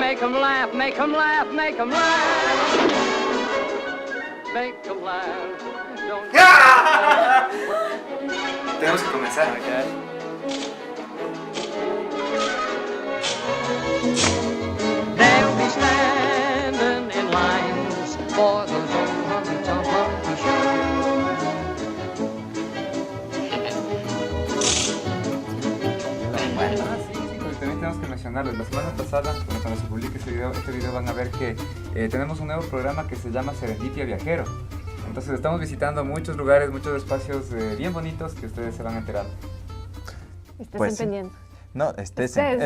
make 'em laugh, make 'em laugh, make 'em laugh. Make 'em laugh. Don't Tenemos que comenzar. They'll be standing in lines for those old honky-tonk monkey shoes. Pues también tenemos que mencionarlo. La semana pasada, cuando se publique este video van a ver que tenemos un nuevo programa que se llama Serendipia Viajero. Entonces estamos visitando muchos lugares, muchos espacios bien bonitos que ustedes se van a enterar. Estás en pendiente. No, estés en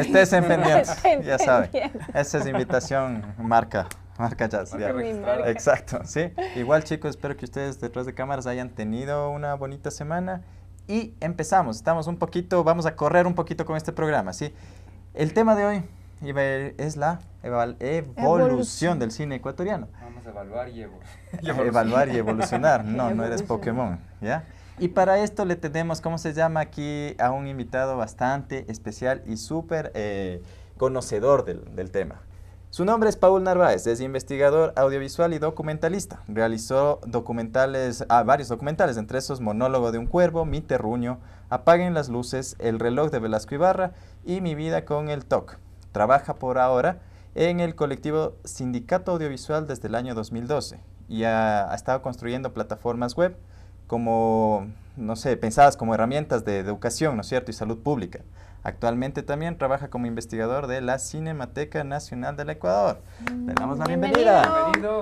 pendiente, ya saben. Esa es invitación, marca Jazz. Marca registrada. Exacto, sí. Igual chicos, espero que ustedes detrás de cámaras hayan tenido una bonita semana. Y empezamos, vamos a correr un poquito con este programa, ¿sí? El tema de hoy es la evolución del cine ecuatoriano. Vamos a evaluar y Evaluar y evolucionar, no eres Pokémon, ¿ya? Y para esto le tenemos, ¿cómo se llama aquí? A un invitado bastante especial y súper conocedor del tema. Su nombre es Paul Narváez, es investigador audiovisual y documentalista. Realizó varios documentales, entre esos Monólogo de un cuervo, Mi terruño, Apaguen las luces, El reloj de Velasco Ibarra y Mi vida con el TOC. Trabaja por ahora en el colectivo Sindicato Audiovisual desde el año 2012 y ha estado construyendo plataformas web como, no sé, pensadas como herramientas de educación, ¿no es cierto?, y salud pública. Actualmente también trabaja como investigador de la Cinemateca Nacional del Ecuador. Le damos la bienvenida. Bienvenido.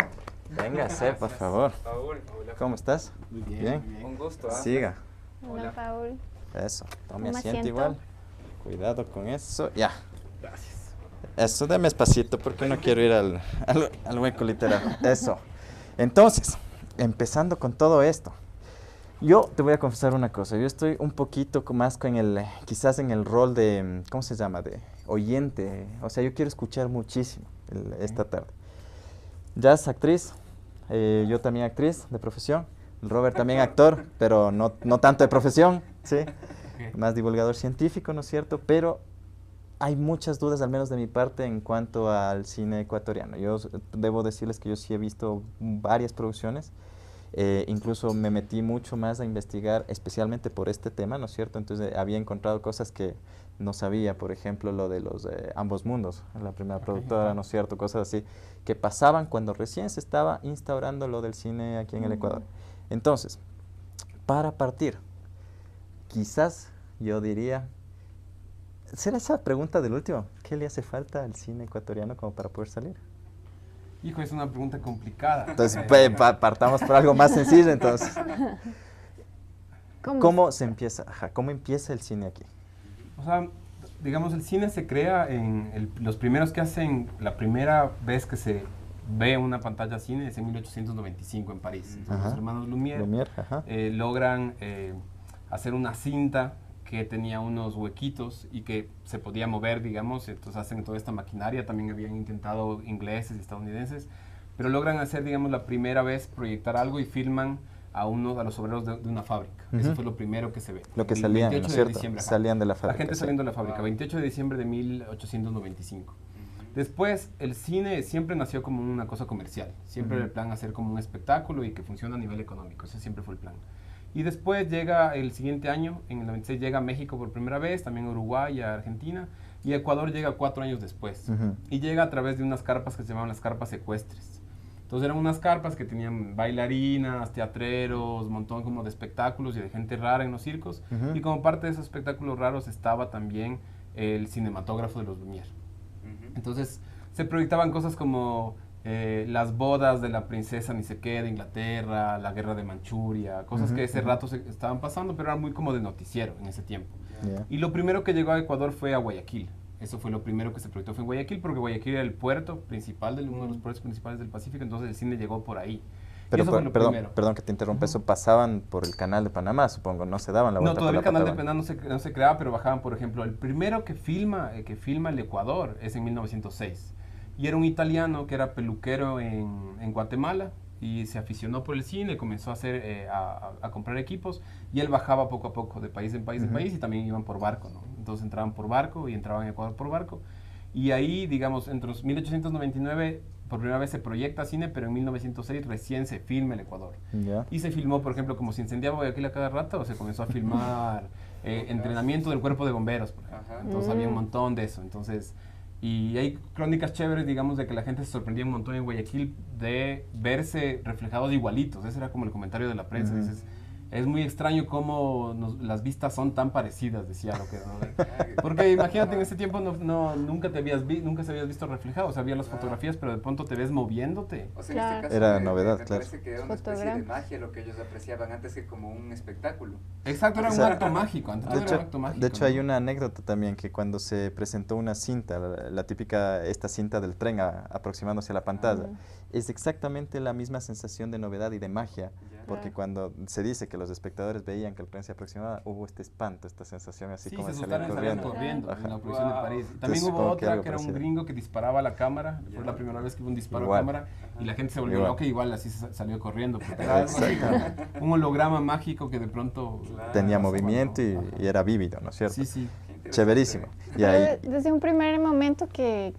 Véngase, por favor. Paul. ¿Cómo estás? Muy bien. Bien. Muy bien. Un gusto. Siga. Hola, Paul. Eso. Tome Toma asiento asiento. igual. Cuidado con eso. Ya. Gracias. Eso, deme espacito porque no quiero ir al hueco literal. Eso. Entonces, empezando con todo esto. Yo te voy a confesar una cosa, yo estoy un poquito más con quizás en el rol de, ¿cómo se llama? De oyente, o sea, yo quiero escuchar muchísimo esta tarde. Jazz, actriz, yo también actriz de profesión, Robert también actor, pero no tanto de profesión, ¿sí? Más divulgador científico, ¿no es cierto? Pero hay muchas dudas, al menos de mi parte, en cuanto al cine ecuatoriano. Yo debo decirles que yo sí he visto varias producciones. Incluso me metí mucho más a investigar, especialmente por este tema, ¿no es cierto? Entonces había encontrado cosas que no sabía, por ejemplo, lo de los Ambos Mundos, la primera productora, ¿no es cierto? Cosas así que pasaban cuando recién se estaba instaurando lo del cine aquí en el Ecuador. Entonces, para partir, quizás yo diría, ¿será esa pregunta del último? ¿Qué le hace falta al cine ecuatoriano como para poder salir? Hijo, es una pregunta complicada. Entonces, partamos por algo más sencillo, entonces. ¿Cómo empieza el cine aquí? O sea, digamos, el cine se crea los primeros que hacen, la primera vez que se ve una pantalla cine es en 1895 en París. Entonces, los hermanos Lumière logran hacer una cinta que tenía unos huequitos y que se podía mover, digamos, entonces hacen toda esta maquinaria, también habían intentado ingleses y estadounidenses, pero logran hacer, digamos, la primera vez proyectar algo y filman a los obreros de una fábrica. Eso fue lo primero que se ve. Lo que salían, ¿no es cierto? Diciembre, salían de la fábrica. La gente saliendo de la fábrica, 28 de diciembre de 1895. Después, el cine siempre nació como una cosa comercial, siempre el plan hacer como un espectáculo y que funciona a nivel económico, ese siempre fue el plan. Y después llega el siguiente año, en el 96 llega a México por primera vez, también a Uruguay y a Argentina, y Ecuador llega 4 años después. Y llega a través de unas carpas que se llamaban las carpas ecuestres. Entonces eran unas carpas que tenían bailarinas, teatreros, un montón como de espectáculos y de gente rara en los circos. Y como parte de esos espectáculos raros estaba también el cinematógrafo de los Lumière. Entonces se proyectaban cosas como las bodas de la princesa ni sé qué de Inglaterra, la guerra de Manchuria, cosas que ese rato se estaban pasando, pero eran muy como de noticiero en ese tiempo. Y lo primero que llegó a Ecuador fue a Guayaquil. Eso fue lo primero que se proyectó, fue en Guayaquil, porque Guayaquil era el puerto principal, uno de los puertos principales del Pacífico, entonces el cine llegó por ahí. Pero primero. Perdón que te interrumpa, eso pasaban por el canal de Panamá, supongo, no se daban la vuelta. No, todavía el canal de Panamá no se creaba, pero bajaban, por ejemplo, el primero que filma el Ecuador es en 1906. Y era un italiano que era peluquero en Guatemala y se aficionó por el cine, comenzó a a comprar equipos y él bajaba poco a poco de país en país y también iban por barco, ¿no? Entonces entraban por barco y entraban a Ecuador por barco Y ahí, digamos, entre los 1899 por primera vez se proyecta cine, pero en 1906 recién se filma el Ecuador. Ya. Y se filmó, por ejemplo, como se incendiaba Guayaquil a cada rato, se comenzó a filmar entrenamiento del cuerpo de bomberos, por ejemplo. Ajá. Entonces había un montón de eso. Entonces, y hay crónicas chéveres, digamos, de que la gente se sorprendía un montón en Guayaquil de verse reflejados igualitos. Ese era como el comentario de la prensa. Ujú. Dices, es muy extraño cómo las vistas son tan parecidas, decía lo que... Porque imagínate, en ese tiempo nunca nunca se habías visto reflejado. O sea, había las fotografías, pero de pronto te ves moviéndote. O sea, Claro. en este caso Era me novedad, claro. parece que era una especie de Fotograma. magia lo que ellos apreciaban antes que como un espectáculo. Exacto, era un Exacto. acto mágico. Antes todo era un acto mágico. De hecho, ¿no? hay una anécdota también que cuando se presentó una cinta, la típica, esta cinta del tren aproximándose a la pantalla, es exactamente la misma sensación de novedad y de magia, Ya. porque Claro. cuando se dice que los espectadores veían que el tren se aproximaba, hubo este espanto, esta sensación así Sí, como se de salir asustaron y salían corriendo. corriendo Ajá. en la producción de Wow. París. También Entonces, hubo supongo que otra algo que era un parecido. gringo que disparaba a la cámara. Fue Ya. la primera vez que hubo un disparo Igual. a cámara y la gente se volvió Igual. loca, igual así salió corriendo. Porque era algo así como un holograma mágico que de pronto... Claro. Tenía pasaba, movimiento ¿no? y era vívido, ¿no es cierto? Sí, sí. Qué interesante. Chéverísimo. Y Pero ahí, desde un primer momento que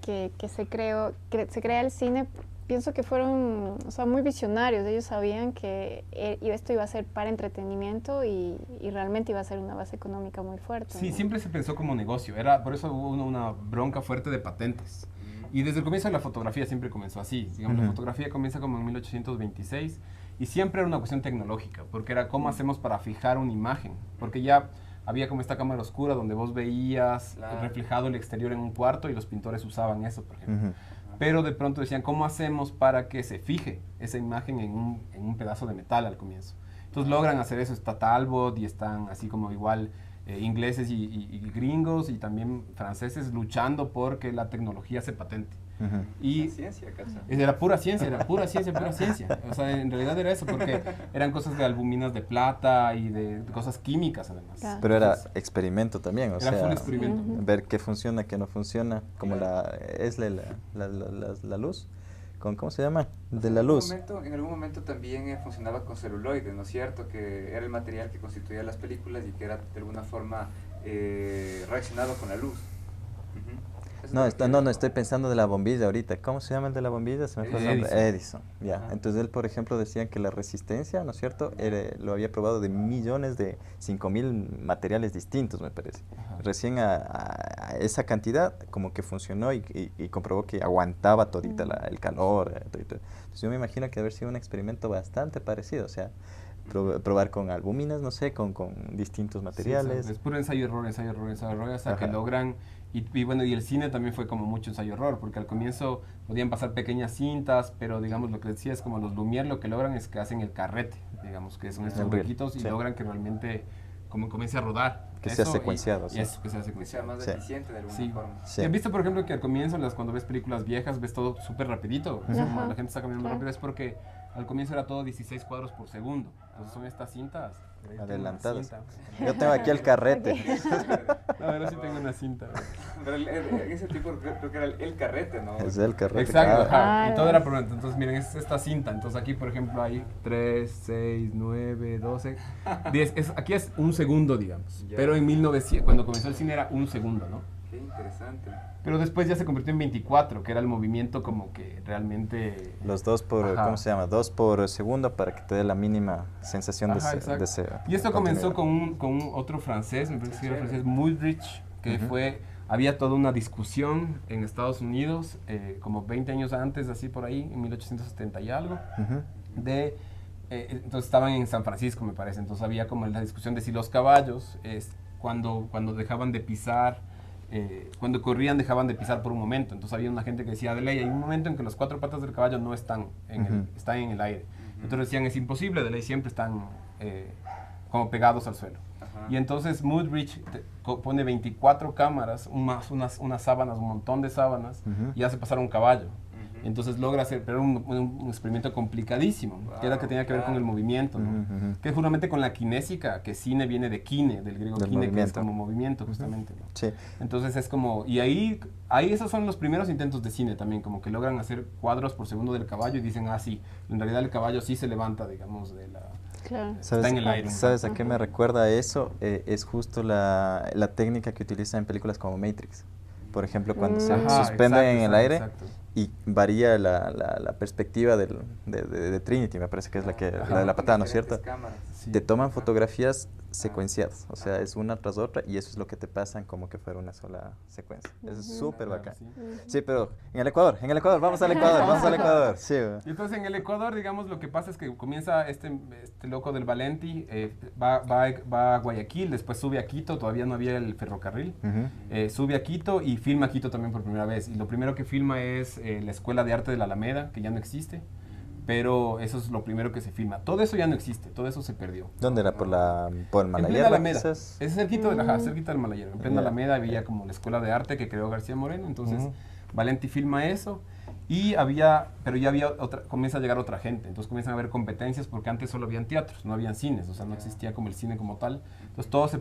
se crea el cine, pienso que fueron, o sea, muy visionarios. Ellos sabían que esto iba a ser para entretenimiento y realmente iba a ser una base económica muy fuerte. Sí, ¿no? siempre se pensó como negocio. Por eso hubo una bronca fuerte de patentes. Y desde el comienzo de la fotografía siempre comenzó así. Digamos, la Ujú. fotografía comienza como en 1826 y siempre era una cuestión tecnológica, porque era cómo hacemos para fijar una imagen. Porque ya había como esta cámara oscura donde vos veías Claro. reflejado el exterior en un cuarto y los pintores usaban eso, por ejemplo. ujú, Pero de pronto decían, ¿cómo hacemos para que se fije esa imagen en un pedazo de metal al comienzo? Entonces logran hacer eso. Está Talbot y están así como igual ingleses y gringos y también franceses luchando por que la tecnología se patente. ujú. Y La ciencia, Katza. era pura ciencia, pura ciencia. O sea, en realidad era eso, porque eran cosas de albuminas de plata y de cosas químicas además. Claro. Pero era Entonces, experimento también, o era sea, full experimento. Ujú. ver qué funciona, qué no funciona, como Claro. la luz, ¿cómo se llama? De la luz. En algún momento también funcionaba con celuloide, ¿no es cierto? Que era el material que constituía las películas y que era de alguna forma reaccionado con la luz. Ujú. Eso No, es lo que- no, estoy pensando de la bombilla ahorita. ¿Cómo se llama el de la bombilla? Se me fue el nombre. Edison. Edison, ya. Ajá. Entonces él, por ejemplo, decía que la resistencia, ¿no es cierto? Lo había probado de millones de 5.000 materiales distintos, me parece. Ajá. Recién a esa cantidad como que funcionó y comprobó que aguantaba todita el calor. Todito. Entonces yo me imagino que haber sido un experimento bastante parecido, o sea, probar con albuminas, no sé, con distintos Sí, materiales. es puro ensayo-error, hasta que Ajá. logran... Y bueno, y el cine también fue como mucho ensayo-error, porque al comienzo podían pasar pequeñas cintas, pero digamos lo que decía es como los Lumière lo que logran es que hacen el carrete, digamos, que son estos El reel, huequitos y sí. logran que realmente como comience a rodar. Que sea Eso secuenciado, y sí. eso, que sea Que sea secuenciado. más Sí. eficiente de alguna Sí. forma. Sí. ¿Y has visto, por ejemplo, que al comienzo, cuando ves películas viejas, ves todo súper rapidito? Es como Ajá. la gente está caminando Claro. rápido, es porque al comienzo era todo 16 cuadros por segundo. Entonces son estas cintas. Yo tengo una Adelantadas. cinta. Yo tengo aquí el carrete. No, ahora sí tengo una cinta. Pero en ese tipo creo que era el carrete, ¿no? Es el carrete. Exacto, claro. ajá. Ah, Y todo era por dentro. Entonces, miren, es esta cinta. Entonces, aquí, por ejemplo, hay 3, 6, 9, 12, 10. Aquí es un segundo, digamos. Ya. Pero en 1900, cuando comenzó el cine, era un segundo, ¿no? Qué interesante. Pero después ya se convirtió en 24, que era el movimiento como que realmente... Los dos por, Ajá. ¿cómo se llama? 2 por segundo para que te dé la mínima sensación Ajá, de exacto. ese Y esto comenzó continuidad. con un otro francés, me parece que era Chévere. francés, Muldrich, que Ujú. había toda una discusión en Estados Unidos, como 20 años antes, así por ahí, en 1870 y algo, Ujú. entonces estaban en San Francisco, me parece, entonces había como la discusión de si los caballos, cuando dejaban de pisar, cuando corrían dejaban de pisar por un momento, entonces había una gente que decía, de ley, hay un momento en que las 4 patas del caballo no están Ujú. están en el aire. Entonces decían, es imposible, de ley siempre están como pegados al suelo. Ajá. Y entonces Moodrich pone 24 cámaras, unas sábanas, un montón de sábanas, Ujú. y hace pasar un caballo. Ujú. Entonces logra hacer, pero era un experimento complicadísimo, que era que tenía que ver con el movimiento, ¿no? Ujú, ujú. Que justamente con la kinésica, que cine viene de kine, del griego Del kine, que es movimiento. como movimiento justamente, ¿no? Sí. Entonces es como, y ahí esos son los primeros intentos de cine también, como que logran hacer cuadros por segundo del caballo y dicen, sí, en realidad el caballo sí se levanta, digamos, de la... Claro. ¿Sabes, en el aire. ¿sabes a qué me Ajá. recuerda eso? Es justo la técnica que utiliza en películas como Matrix. Por ejemplo, cuando se Ajá, suspenden en el aire exacto. y varía la perspectiva de Trinity, me parece que es la de la patada, ¿no es cierto? Sí. Te toman fotografías secuenciadas, o sea, es una tras otra y eso es lo que te pasan como que fuera una sola secuencia. Eso es súper Claro, bacán. sí. Sí, pero en el Ecuador, vamos al Ecuador, vamos al Ecuador. Sí, güey. Y entonces en el Ecuador, digamos, lo que pasa es que comienza este loco del Valenti, va a Guayaquil, después sube a Quito, todavía no había el ferrocarril, sube a Quito y filma Quito también por primera vez. Y lo primero que filma es la Escuela de Arte de la Alameda, que ya no existe, pero eso es lo primero que se filma. Todo eso ya no existe, todo eso se perdió. ¿Dónde era? ¿Por el En plena Malayerba, Alameda. quizás? Es cerquita, cerquita del Malayerba. En plena Ya. Alameda había como la Escuela de Arte que creó García Moreno, entonces Ujú. Valenti filma eso y pero ya había comienza a llegar otra gente, entonces comienzan a haber competencias porque antes solo habían teatros, no habían cines, o sea, no existía como el cine como tal, entonces todo se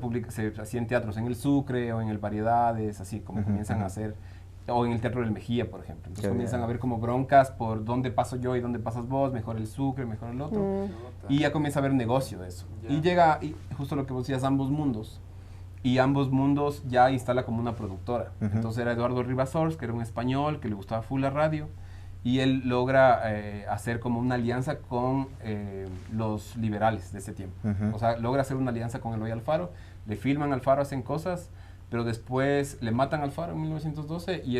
hacía en teatros, en el Sucre o en el Variedades, así como comienzan a hacer, o en el Teatro del Mejía, por ejemplo, entonces Qué comienzan bien. a haber como broncas por dónde paso yo y dónde pasas vos, mejor el Sucre, mejor el otro, y ya comienza a haber negocio de eso, Ya. y llega, y justo lo que vos decías, Ambos Mundos, y Ambos Mundos ya instala como una productora. Ujú. Entonces era Eduardo Rivasors, que era un español, que le gustaba full la radio, y él logra hacer como una alianza con los liberales de ese tiempo. Ujú. O sea, logra hacer una alianza con Eloy Alfaro, le filman a Alfaro, hacen cosas, pero después le matan a Alfaro en 1912 y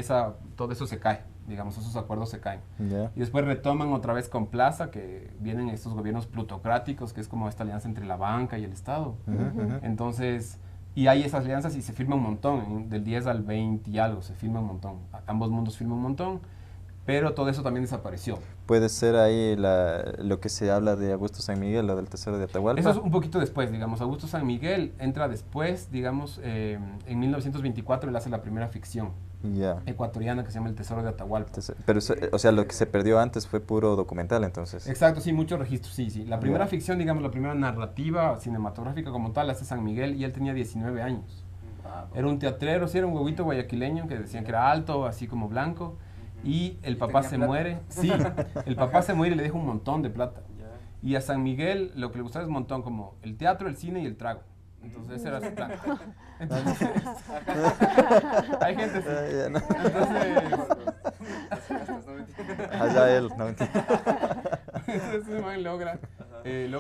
todo eso se cae, digamos, esos acuerdos se caen. Ya. Y después retoman otra vez con Plaza, que vienen estos gobiernos plutocráticos, que es como esta alianza entre la banca y el Estado. Ujú, ujú. Entonces, y hay esas alianzas y se firma un montón, del 10 al 20 y algo, se firma un montón. Ambos mundos firman un montón, pero todo eso también desapareció. Puede ser ahí lo que se habla de Augusto San Miguel, lo del Tesoro de Atahualpa. Eso es un poquito después, digamos. Augusto San Miguel entra después, digamos, en 1924 él hace la primera ficción Ya. ecuatoriana que se llama El Tesoro de Atahualpa. Pero, o sea, lo que se perdió antes fue puro documental, entonces. Exacto, sí, muchos registros, sí, sí. La primera Ya. ficción, digamos, la primera narrativa cinematográfica como tal, la hace San Miguel y él tenía 19 años. Era un teatrero, sí, era un huevito guayaquileño que decían que era alto, así como blanco. Y el papá tenía se plata? muere, sí, el papá se muere y le deja un montón de plata. Y a San Miguel lo que le gustaba es un montón, como el teatro, el cine y el trago. Entonces ese era su plan. Entonces, hay gente así. Ya, no. Entonces, Allá él, no entiendo. entonces ese man logra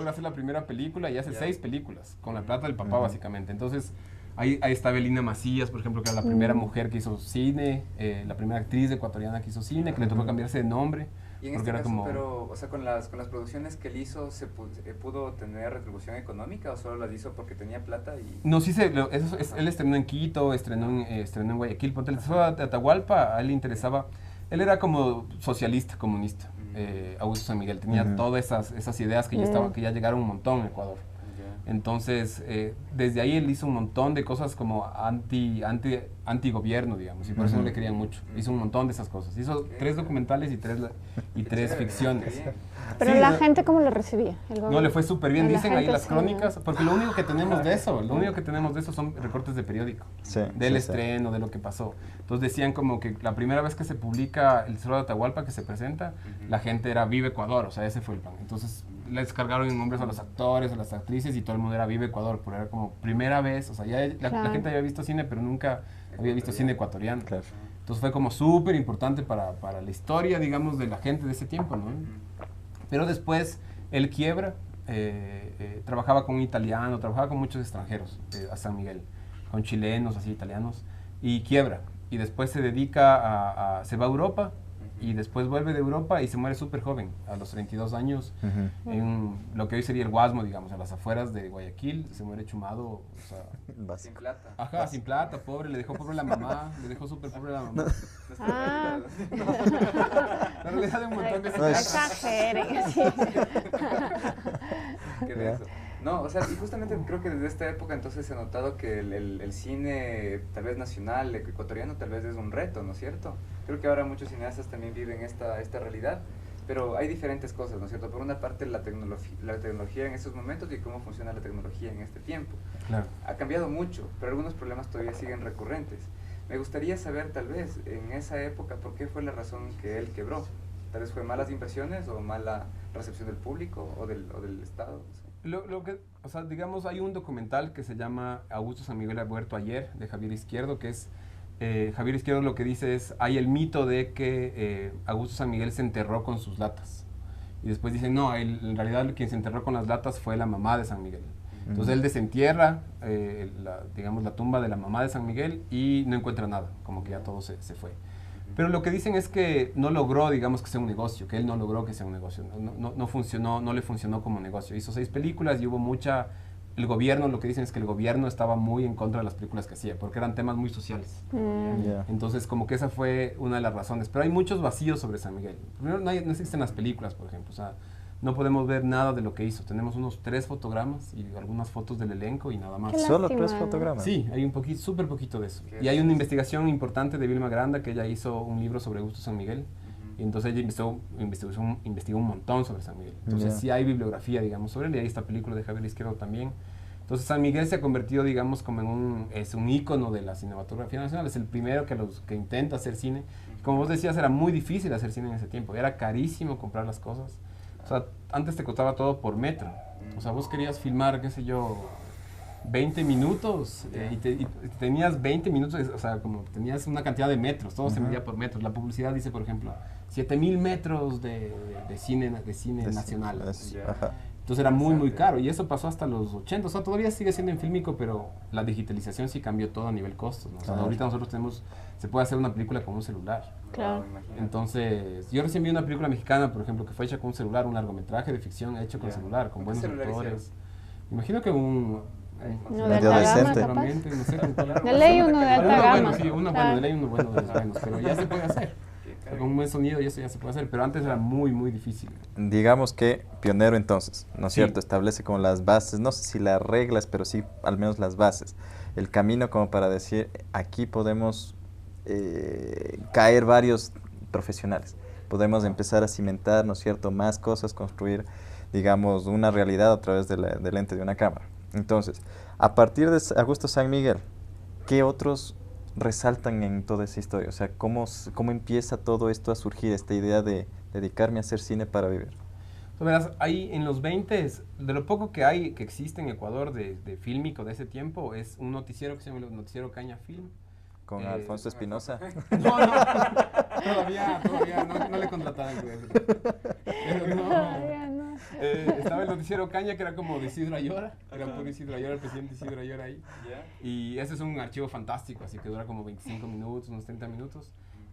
hacer la primera película y hace 6 películas con la plata del papá básicamente. Entonces ahí está Belina Macías, por ejemplo, que era la primera mujer que hizo cine, la primera actriz ecuatoriana que hizo cine, que le tocó cambiarse de nombre. Y en Porque este era caso, como... pero, o sea, con las producciones que él hizo, ¿pudo tener retribución económica o solo las hizo porque tenía plata? Y... No, sí, él estrenó en Quito, estrenó en Guayaquil, ponte el Tesoro de Atahualpa, a él le interesaba, él era como socialista, comunista, Augusto San Miguel, tenía todas esas ideas que ya llegaron un montón en Ecuador. Entonces, desde ahí él hizo un montón de cosas como anti-gobierno, digamos, y por eso no le querían mucho. Hizo un montón de esas cosas. Hizo 3 documentales y 3 ficciones. Pero Sí, la no- gente, ¿cómo lo recibía? El No, gobierno. le fue súper bien, La dicen ahí gente las sí, crónicas, ¿no? porque lo único que tenemos de eso, son recortes de periódico, Sí, del sí, sí. estreno, de lo que pasó. Entonces decían como que la primera vez que se publica El Tesoro de Atahualpa, que se presenta, la gente era Vive Ecuador, o sea, ese fue el plan. Entonces les cargaron en nombres a los actores, a las actrices y todo el mundo era Vive Ecuador, pero era como primera vez, o sea, ya la Claro. gente había visto cine, pero nunca había visto cine ecuatoriano. Claro. Entonces fue como súper importante para la historia, digamos, de la gente de ese tiempo, ¿no? Pero después él quiebra, trabajaba con un italiano, trabajaba con muchos extranjeros a San Miguel, con chilenos, así italianos, y quiebra. Y después se dedica se va a Europa y después vuelve de Europa y se muere súper joven, a los 32 años, Ujú. en lo que hoy sería el Guasmo, digamos, a las afueras de Guayaquil, se muere chumado, o sea, Sin Básico. plata. ajá, sin plata, pobre, le dejó pobre la mamá, le dejó súper pobre la mamá. Ah, La realidad de un montón de No, es- exageren, sí. Qué denso. No, o sea, y justamente creo que desde esta época entonces se ha notado que el cine, tal vez nacional, ecuatoriano, tal vez es un reto, ¿no es cierto? Creo que ahora muchos cineastas también viven esta realidad, pero hay diferentes cosas, ¿no es cierto? Por una parte, la tecnología en estos momentos y cómo funciona la tecnología en este tiempo. Claro. Ha cambiado mucho, pero algunos problemas todavía siguen recurrentes. Me gustaría saber, tal vez, en esa época, por qué fue la razón que él quebró. Tal vez fue malas impresiones o mala recepción del público o del Estado. No sé. O sea, digamos, hay un documental que se llama Augusto San Miguel ha muerto ayer, de Javier Izquierdo, que es Javier Izquierdo lo que dice es, hay el mito de que Augusto San Miguel se enterró con sus latas. Y después dicen, no, en realidad quien se enterró con las latas fue la mamá de San Miguel. Entonces él desentierra, digamos, la tumba de la mamá de San Miguel y no encuentra nada, como que ya todo se fue. Pero lo que dicen es que no logró, digamos, que sea un negocio, que él no logró que sea un negocio, no funcionó, no le funcionó como negocio. Hizo 6 películas y hubo mucha... El gobierno, lo que dicen es que el gobierno estaba muy en contra de las películas que hacía, porque eran temas muy sociales. Ya. Entonces, como que esa fue una de las razones. Pero hay muchos vacíos sobre San Miguel. Primero, no existen las películas, por ejemplo. O sea, no podemos ver nada de lo que hizo. Tenemos unos 3 fotogramas y algunas fotos del elenco y nada más. Qué Solo lástima. 3 fotogramas. Sí, hay un poquito, súper poquito de eso. Y hay una investigación importante de Vilma Granda, que ella hizo un libro sobre Augusto San Miguel. Y entonces ella investigó un montón sobre San Miguel. Entonces Ya. sí hay bibliografía, digamos, sobre él. Y hay esta película de Javier Izquierdo también. Entonces San Miguel se ha convertido, digamos, como en es un ícono de la cinematografía nacional. Es el primero que intenta hacer cine. Como vos decías, era muy difícil hacer cine en ese tiempo. Era carísimo comprar las cosas. O sea, antes te costaba todo por metro. O sea, vos querías filmar, qué sé yo, 20 minutos y tenías 20 minutos, o sea, como tenías una cantidad de metros, todo se medía por metros. La publicidad dice, por ejemplo, 7.000 metros de cine nacional. Ajá. Entonces era muy, muy caro. Y eso pasó hasta los 80. O sea, todavía sigue siendo en fílmico, pero la digitalización sí cambió todo a nivel costos, ¿no? O sea, Claro. ahorita nosotros se puede hacer una película con un celular. Claro. Entonces, yo recién vi una película mexicana, por ejemplo, que fue hecha con un celular, un largometraje de ficción hecho con celular, con buenos actores. Imagino que Uno de Medio alta gama, decente. capaz. Realmente, no sé, con cuál- De ley uno de alta Uno gama. bueno, sí, uno Claro. bueno, de ley uno bueno de los buenos, pero ya se puede hacer. Con un buen sonido y eso ya se puede hacer, pero antes era muy, muy difícil. Digamos que pionero entonces, ¿no es Sí. cierto? Establece como las bases, no sé si las reglas, pero sí al menos las bases. El camino como para decir, aquí podemos caer varios profesionales. Podemos empezar a cimentar, ¿no es cierto?, más cosas, construir, digamos, una realidad a través del lente de una cámara. Entonces, a partir de Augusto San Miguel, ¿qué otros resaltan en toda esa historia? O sea, ¿cómo empieza todo esto a surgir, esta idea de dedicarme a hacer cine para vivir? Tú verás, ahí en los 20, de lo poco que hay, que existe en Ecuador de fílmico de ese tiempo, es un noticiero que se llama el Noticiero Caña Film. Con Alfonso Espinosa. No, todavía no le contrataron. Pero no. Todavía no. Estaba el Noticiero Caña, que era como de Isidro Ayora, era puro Isidro Ayora, el presidente Isidro Ayora ahí. Y ese es un archivo fantástico, así que dura como 25 minutos, unos 30 minutos.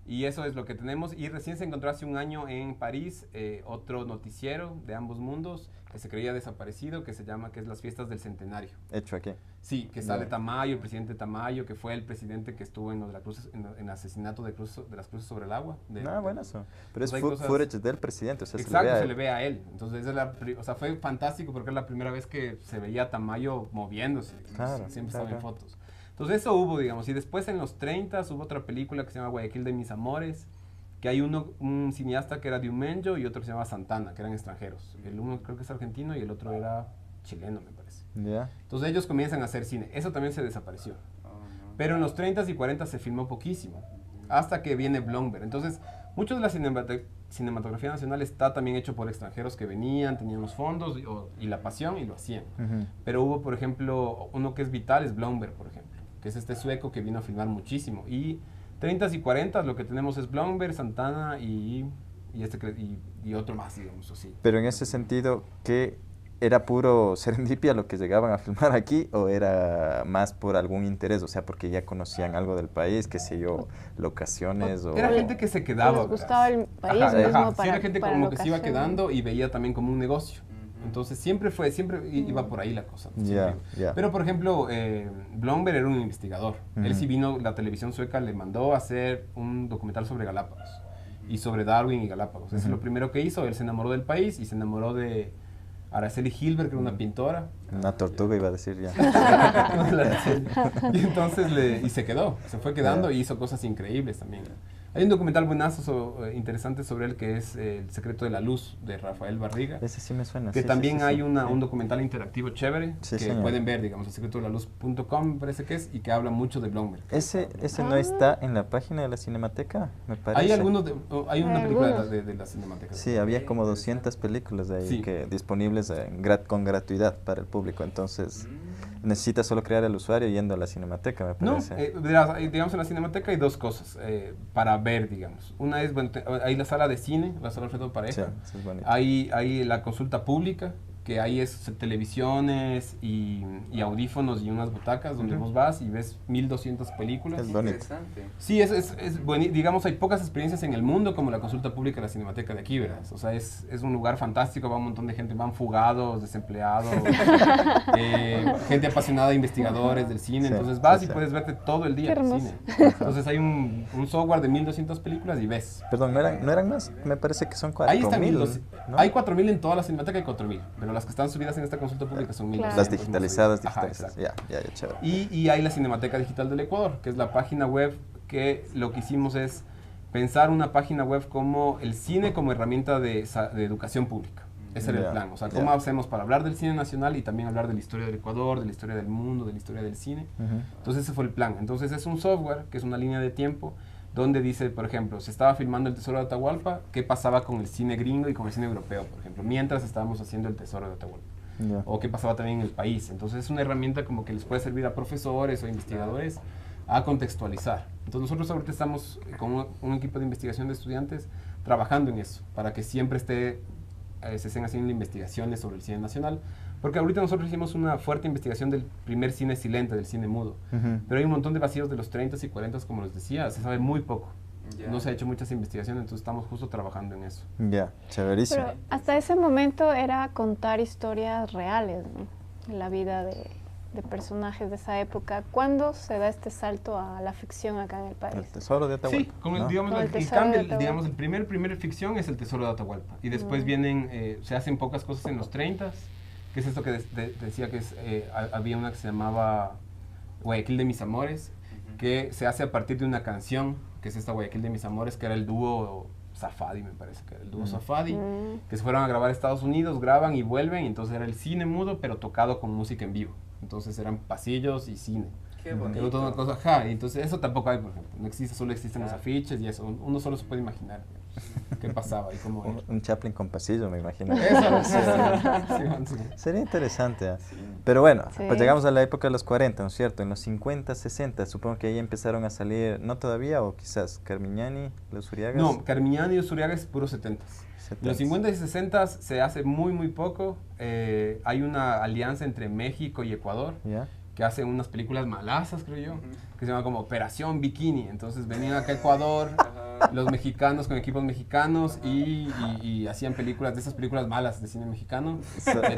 Y eso es lo que tenemos. Y recién se encontró hace un año en París otro noticiero de ambos mundos que se creía desaparecido, que es Las Fiestas del Centenario. Hecho aquí. Sí, que sale Tamayo, el presidente Tamayo, que fue el presidente que estuvo en el asesinato de las cruces sobre el agua. Bueno eso. Pero es Pues hay cosas- footage del presidente, o sea, Exacto, a se él. le ve a él. Entonces, o sea, fue fantástico porque es la primera vez que se veía a Tamayo moviéndose. Claro, Siempre claro. estaba en fotos. Entonces, eso hubo, digamos. Y después, en los 30, hubo otra película que se llama Guayaquil de mis amores, que hay un cineasta que era de Umenyo y otro que se llama Santana, que eran extranjeros. El uno creo que es argentino y el otro era chileno, me parece. Ya. Entonces, ellos comienzan a hacer cine. Eso también se desapareció. Pero en los 30 y 40 se filmó poquísimo, hasta que viene Blomberg. Entonces, mucho de la cinematografía nacional está también hecho por extranjeros que venían, tenían los fondos y la pasión y lo hacían. Ujú. Pero hubo, por ejemplo, uno que es vital, es Blomberg, por ejemplo, que es este sueco que vino a filmar muchísimo. Y 30 y 40 lo que tenemos es Blomberg, Santana y otro más, digamos así. Pero en ese sentido, ¿qué era puro serendipia lo que llegaban a filmar aquí o era más por algún interés? O sea, porque ya conocían algo del país, qué sé yo, locaciones o... Era gente que se quedaba. Les gustaba el país Ajá, mismo ajá. Sí, para era gente para como que se iba locación. quedando y veía también como un negocio. Entonces siempre iba por ahí la cosa. Ya, siempre. ya. Pero por ejemplo, Blomberg era un investigador. Él Ujú. sí vino, la televisión sueca le mandó a hacer un documental sobre Galápagos y sobre Darwin y Galápagos. Eso es lo primero que hizo. Él se enamoró del país y se enamoró de Araceli Hilbert, que era una pintora. Una tortuga iba a decir ya. Y entonces se quedó, se fue quedando y hizo cosas increíbles también. Hay un documental buenazo interesante sobre él que es El secreto de la luz de Rafael Barriga. Ese sí me suena. Que sí, también sí, sí, hay sí. un documental interactivo chévere Sí, que señor. pueden ver, digamos, elsecretodelaluz.com me parece que es, y que habla mucho de Blomberg. Ese no está en la página de la Cinemateca, me parece. Hay hay una película Algunos. de la Cinemateca. Sí, había como 200 películas de ahí Sí. disponibles con gratuidad para el público. Entonces, necesitas solo crear el usuario yendo a la cinemateca, me No, parece. digamos en la cinemateca hay dos cosas para ver, digamos. Una es, bueno, hay la sala de cine, la sala Alfredo Sí, Pareja. eso es bonito. Hay la consulta pública, que ahí es televisiones y audífonos y unas butacas donde vos vas y ves 1200 películas. Es bonito. Interesante. Sí, es bueno, digamos, hay pocas experiencias en el mundo como la consulta pública de la Cinemateca de aquí, ¿verdad? O sea, es un lugar fantástico, va un montón de gente, van fugados, desempleados, gente apasionada, investigadores del cine, Sí, entonces vas sí, y sí. puedes verte todo el día Qué el hermoso. cine. Entonces hay un software de 1200 películas y ves. Perdón, ¿no eran más? Me parece que son Ahí está 4000. 1200. ¿no? Hay 4000 en toda la Cinemateca, hay 4000, pero las que están subidas en esta consulta pública son 1200. Las digitalizadas, Ajá, digitalizadas. exacto. Ya, chévere. Y hay la Cinemateca Digital del Ecuador, que es la página web que lo que hicimos es pensar una página web como el cine como herramienta de educación pública. Ese era el Ya, plan. O sea, ya. ¿cómo hacemos para hablar del cine nacional y también hablar de la historia del Ecuador, de la historia del mundo, de la historia del cine? Ujú. Entonces ese fue el plan. Entonces es un software que es una línea de tiempo donde dice, por ejemplo, se estaba filmando El Tesoro de Atahualpa, ¿qué pasaba con el cine gringo y con el cine europeo, por ejemplo, mientras estábamos haciendo El Tesoro de Atahualpa? Ya. O qué pasaba también en el país. Entonces es una herramienta como que les puede servir a profesores o investigadores a contextualizar. Entonces nosotros ahorita estamos con un equipo de investigación de estudiantes trabajando en eso, para que siempre se estén haciendo investigaciones sobre el cine nacional, porque ahorita nosotros hicimos una fuerte investigación del primer cine silente, del cine mudo, Ujú. pero hay un montón de vacíos de los 30s y 40s, como les decía, se sabe muy poco. Ya. No se ha hecho muchas investigaciones, entonces estamos justo trabajando en eso. Ya, chéverísimo. Pero hasta ese momento era contar historias reales, ¿no? La vida de personajes de esa época. ¿Cuándo se da este salto a la ficción acá en el El país? tesoro de Atahualpa. Sí, con el, ¿no? digamos, Con el el Tesoro de cambio, Atahualpa. digamos, el primer ficción es el Tesoro de Atahualpa. Y después vienen, se hacen pocas cosas en los 30s, que es esto que decía que había una que se llamaba Guayaquil de mis amores, que se hace a partir de una canción, que es esta Guayaquil de mis amores, que era el dúo Safadi, me parece que era el dúo Safadi, que se fueron a grabar a Estados Unidos, graban y vuelven, y entonces era el cine mudo, pero tocado con música en vivo. Entonces eran pasillos y cine. Qué Era bonito. toda una cosa, ajá, y entonces eso tampoco hay, por ejemplo. No existe, solo existen los afiches y eso. Uno solo se puede imaginar qué pasaba y cómo era. Un Chaplin con pasillo, me imagino. Eso, sí. Sería interesante. Pero bueno, Sí. pues llegamos a la época de los 40, ¿no es cierto? En los 50, 60, supongo que ahí empezaron a salir, no todavía, o quizás Carmiñani, Los Uriagas. No, Carmiñani y Usuriaga es puro 70s. En los 50 y 60s se hace muy poco. Hay una alianza entre México y Ecuador ¿Ya? que hacen unas películas malazas, creo yo, que se llama como Operación Bikini. Entonces venían acá a Ecuador los mexicanos con equipos mexicanos y hacían películas, de esas películas malas de cine mexicano,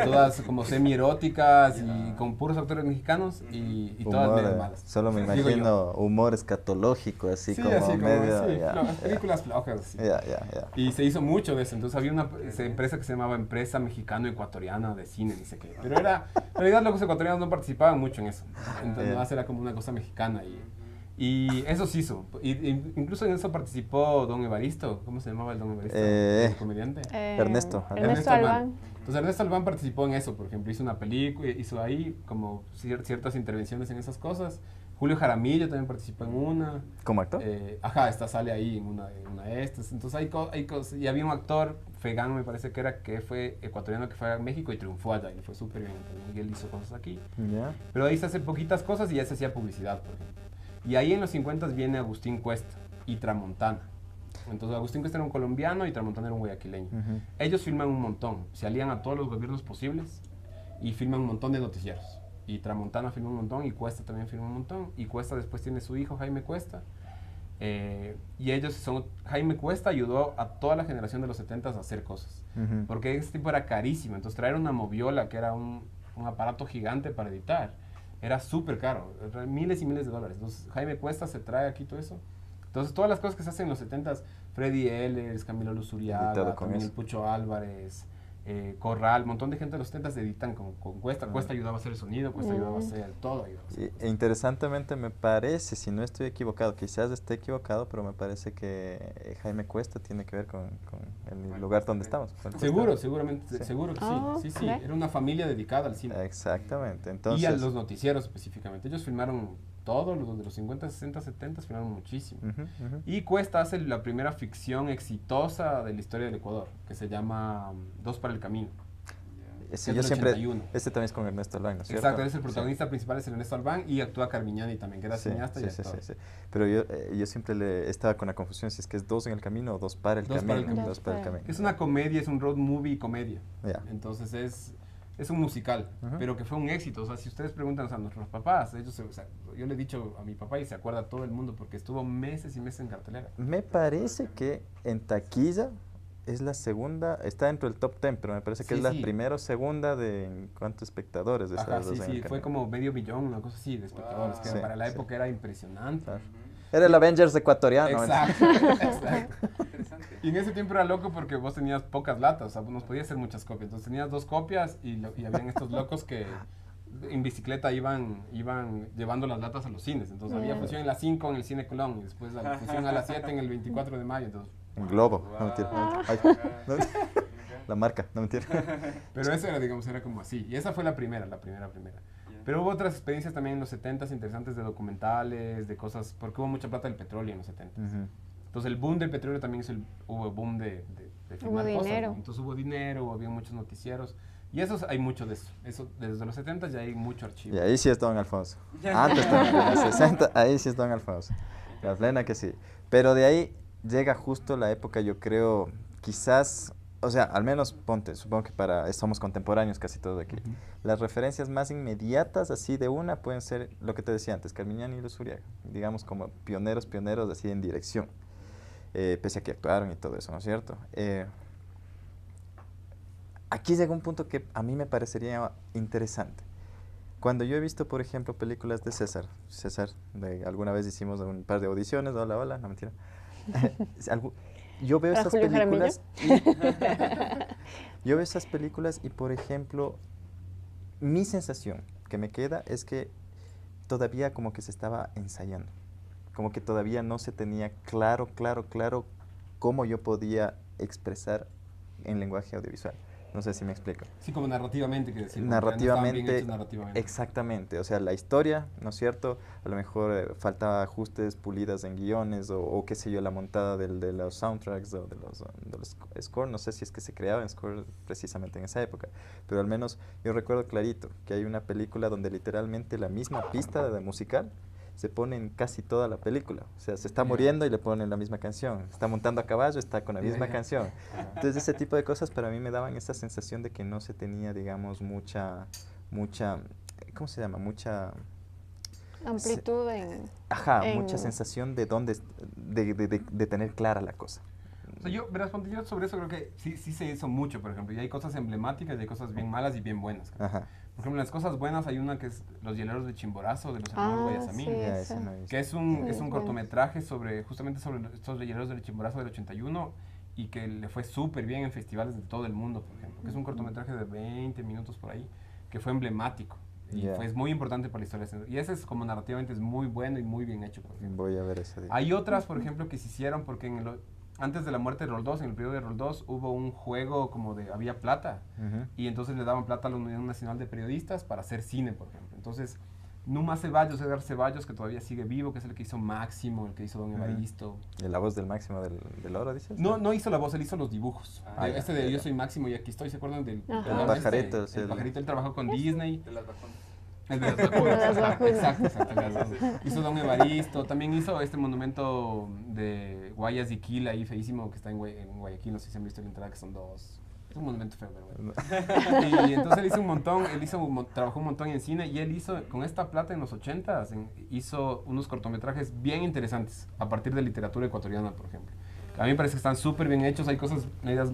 todas como semi-eróticas y con puros actores mexicanos y todas Humor, medio malas. solo me Digo yo. imagino humor escatológico, así Sí, como así como, medio... sí, ya, películas flojas. así. ya. Y se hizo mucho de eso. Entonces había una empresa que se llamaba Empresa Mexicano-Ecuatoriana de Cine, ni sé qué. Pero era, en realidad los ecuatorianos no participaban mucho en eso. Entonces más era como una cosa mexicana. Y eso se hizo. Incluso en eso participó Don Evaristo. ¿Cómo se llamaba el Don Evaristo? El comediante. Ernesto Ernesto Albán. Entonces Ernesto Albán participó en eso, por ejemplo, hizo una película, hizo ahí como ciertas intervenciones en esas cosas. Julio Jaramillo también participó en una. ¿Como actor? Ajá, sale ahí en una de estas. Entonces hay cosas. Y había un actor, Fegán me parece que fue ecuatoriano, que fue a México y triunfó allá y le fue súper bien. Y él hizo cosas aquí. Ya. Pero ahí se hacen poquitas cosas y ya se hacía publicidad, por ejemplo. Y ahí en los 50 viene Agustín Cuesta y Tramontana. Entonces Agustín Cuesta era un colombiano y Tramontana era un guayaquileño. Ujú. Ellos filman un montón, se alían a todos los gobiernos posibles y filman un montón de noticieros. Y Tramontana filma un montón y Cuesta también filma un montón. Y Cuesta después tiene su hijo Jaime Cuesta. Y Jaime Cuesta ayudó a toda la generación de los 70s a hacer cosas. Ujú. Porque ese tipo era carísimo. Entonces traer una moviola, que era un aparato gigante para editar, era súper caro. Miles y miles de dólares. Entonces Jaime Cuesta se trae aquí todo eso. Entonces todas las cosas que se hacen en los 70s, Freddy Ehlers, Camilo Luz Uriaga, Editado con también eso. el Pucho Álvarez, Corral, un montón de gente de los 70s editan con Cuesta. Cuesta ayudaba a hacer el sonido, Cuesta ayudaba a hacer todo. Ayudaba a hacer E interesantemente me parece, si no estoy equivocado, quizás esté equivocado, pero me parece que Jaime Cuesta tiene que ver con el lugar donde estamos. con el Seguro, Cuesta. seguramente, Sí. seguro que Oh, sí. Sí, ¿ve? era una familia dedicada al cine. Exactamente. Y Entonces, a los noticieros específicamente. Ellos filmaron todo, los de los 50, 60, 70 filmaron muchísimo. ujú, ujú. Y Cuesta hace la primera ficción exitosa de la historia del Ecuador, que se llama Dos para el Camino. Sí, es yo del siempre, 81. este también es con Ernesto Albán, ¿no es cierto? Exacto, es el protagonista principal, es Ernesto Albán, y actúa Carmiñani también, que era Sí, cineasta y sí, sí, actor. sí, sí. Pero yo siempre estaba con la confusión si es que es dos en el camino o dos para el Dos para el camino. camino. Dos para el camino. Es una comedia, es un road movie comedia. Ya. Entonces es un musical, pero que fue un éxito. O sea, si ustedes preguntan a nuestros papás, o sea, yo le he dicho a mi papá y se acuerda todo el mundo porque estuvo meses y meses en cartelera. Me parece que en taquilla es la segunda, está dentro del top 10, pero me parece que Sí, es la sí. primera o segunda de en cuántos espectadores de Ajá, esas sí, dos en sí, el fue canal. como medio millón, una cosa así, de espectadores, que Sí, para la sí. época era impresionante. Claro. Era el Avengers ecuatoriano. Exacto, exacto. Interesante. Y en ese tiempo era loco porque vos tenías pocas latas, o sea, nos podías hacer muchas copias. Entonces tenías 2 copias y habían estos locos que en bicicleta iban llevando las latas a los cines. Entonces había función en las 5 en el Cine Colón y después la función a las 7 en el 24 de mayo. Entonces, Un globo, no mentira. Ay, no, la marca, no mentira. pero eso era, digamos, era como así. Y esa fue la primera. Pero hubo otras experiencias también en los 70s interesantes de documentales, de cosas, porque hubo mucha plata del petróleo en los 70s. Entonces el boom del petróleo también hubo boom de filmar Hubo cosas, dinero. ¿no? Entonces hubo dinero, había muchos noticieros. Y hay mucho de eso. Eso desde los 70 ya hay mucho archivo. Y ahí sí es Don Alfonso. Antes también, en los 60, ahí sí es Don Alfonso. La plena que sí. Pero de ahí llega justo la época, yo creo, quizás, o sea, al menos ponte, supongo que somos contemporáneos casi todos aquí. Las referencias más inmediatas así de una pueden ser lo que te decía antes, Carmiñani y Luz Uriaga, digamos como pioneros así en dirección, pese a que actuaron y todo eso, ¿no es cierto? Aquí llega un punto que a mí me parecería interesante. Cuando yo he visto, por ejemplo, películas de César, alguna vez hicimos un par de audiciones, hola, no mentira. Yo veo ¿Para esas Julio películas yo veo esas películas y, por ejemplo, mi sensación que me queda es que todavía como que se estaba ensayando, como que todavía no se tenía claro cómo yo podía expresar en lenguaje audiovisual. No sé si me explico. Sí, como narrativamente, que decir. Como que no estaban bien Narrativamente, hechos narrativamente. exactamente. O sea, la historia, ¿no es cierto? A lo mejor faltaba ajustes, pulidas en guiones o qué sé yo, la montada de los soundtracks o de los scores. No sé si es que se creaba en score precisamente en esa época. Pero al menos yo recuerdo clarito que hay una película donde literalmente la misma pista de musical se pone en casi toda la película. O sea, se está muriendo y le ponen la misma canción. Está montando a caballo, está con la misma canción. Entonces, ese tipo de cosas para mí me daban esa sensación de que no se tenía, digamos, mucha, ¿cómo se llama? Mucha Amplitud en... mucha sensación de de tener clara la cosa. O sea, yo sobre eso creo que sí se hizo mucho, por ejemplo. Y hay cosas emblemáticas y hay cosas bien malas y bien buenas. Ajá. Por ejemplo, las cosas buenas hay una que es Los Hieleros de Chimborazo, de los hermanos Guayasamín. sí, Ya, esa. ese no he visto. Que es un cortometraje justamente sobre estos Hieleros del Chimborazo del 81 y que le fue súper bien en festivales de todo el mundo, por ejemplo. Que es un cortometraje de 20 minutos por ahí, que fue emblemático. Y es muy importante para la historia. Y ese es como narrativamente es muy bueno y muy bien hecho, por ejemplo. Voy a ver ese día. Hay otras, por ejemplo, que se hicieron porque antes de la muerte de Roldós, en el periodo de Roldós, hubo un juego como había plata. Y entonces le daban plata a la Unión Nacional de Periodistas para hacer cine, por ejemplo. Entonces, Numa Ceballos, Edgar Ceballos, que todavía sigue vivo, que es el que hizo Máximo, el que hizo Don Evaristo. ¿Y la voz del Máximo del oro, dices? No hizo la voz, él hizo los dibujos. Ya. Yo soy Máximo y aquí estoy, ¿se acuerdan del Ajá. El pajarito? El pajarito, él trabajó con Disney. De las vacunas. El de las vacunas, las vacunas. exacto. Hizo Don Evaristo, también hizo este monumento de Guayas y Quila ahí feísimo que está en Guayaquil, no sé si han visto la entrada, que son dos. Es un monumento feo, pero bueno. Y entonces él hizo un montón, trabajó un montón en cine y él hizo, con esta plata en los 80s, hizo unos cortometrajes bien interesantes a partir de literatura ecuatoriana, por ejemplo. A mí me parece que están súper bien hechos, hay cosas medias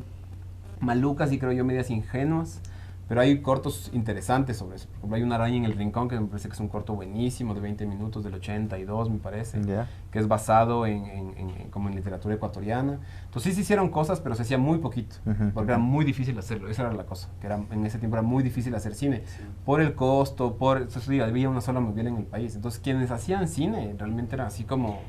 malucas y creo yo medias ingenuas. Pero hay cortos interesantes sobre eso. Por ejemplo, hay Una araña en el rincón, que me parece que es un corto buenísimo, de 20 minutos, del 82, me parece. Ya. Que es basado como en literatura ecuatoriana. Entonces sí se hicieron cosas, pero se hacía muy poquito. Porque era muy difícil hacerlo. Esa era la cosa. Que en ese tiempo era muy difícil hacer cine. Por el costo, había una sola movida en el país. Entonces quienes hacían cine realmente eran así como...